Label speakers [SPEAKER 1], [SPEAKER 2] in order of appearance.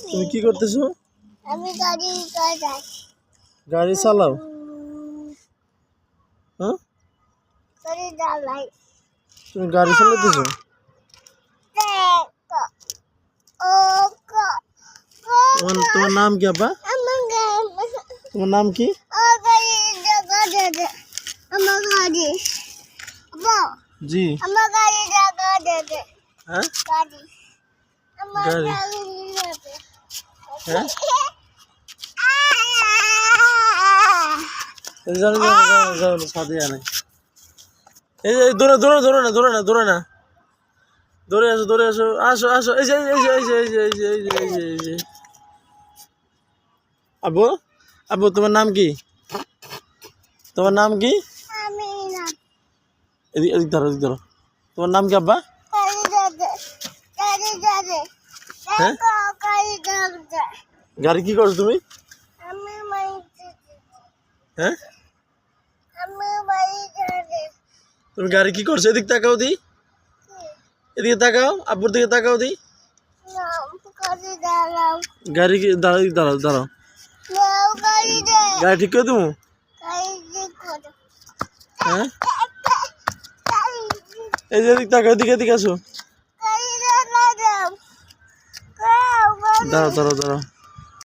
[SPEAKER 1] তুমি কি করতেছো?
[SPEAKER 2] আমি গাড়ি চালাই।
[SPEAKER 1] গাড়ি চালাও? হ্যাঁ,
[SPEAKER 2] গাড়ি চালাই।
[SPEAKER 1] তুমি গাড়ি চালাতেছো? তোমার নাম কি আব্বা? তোমার নাম কি?
[SPEAKER 2] আমার গাড়ি
[SPEAKER 1] জি।
[SPEAKER 2] আমার গাড়ি জায়গা দে।
[SPEAKER 1] হ্যাঁ,
[SPEAKER 2] গাড়ি আমার
[SPEAKER 1] গাড়ি।
[SPEAKER 2] গাড়ি
[SPEAKER 1] হ্যাঁ, এই যাও যাও যাও যাও সাথে আনে। এই যে দৌড়ে দৌড়ে দৌড়ে না দৌড়ে না দৌড়ে না দৌড়ে আসো আসো আসো এই যে এই যে এই যে এই যে এই যে এই যে এই যে এই যে আব্বু আব্বু তোমার নাম কি? তোমার নাম কি?
[SPEAKER 2] আমি না
[SPEAKER 1] এদিক এদিক ধরো এদিক ধরো। তোমার নাম কি আব্বা?
[SPEAKER 2] গাড়ি যাবে
[SPEAKER 1] হ্যাঁ,
[SPEAKER 2] গাড়ি যাবে।
[SPEAKER 1] গাড়ি কি করছো তুমি?
[SPEAKER 2] আমি মাইতে
[SPEAKER 1] হ্যাঁ,
[SPEAKER 2] আমি বাড়ি যাবে।
[SPEAKER 1] তুমি গাড়ি কি করছো? এদিক তাকাও দি, এদিকে তাকাও, আব্বুর দিকে তাকাও দি।
[SPEAKER 2] না গাড়ি দাঁড়াও।
[SPEAKER 1] গাড়ি কি দাঁড়াও দাঁড়াও দাঁড়াও,
[SPEAKER 2] নাও গাড়ি দে।
[SPEAKER 1] গাড়ি ঠিক করে দেবো।
[SPEAKER 2] গাড়ি ঠিক করো।
[SPEAKER 1] হ্যাঁ, এই যে এদিক তাকাও, এদিকে এদিকে আসো।
[SPEAKER 2] গাড়ি দাঁড়াও।
[SPEAKER 1] দাঁড়াও দাঁড়াও দাঁড়াও।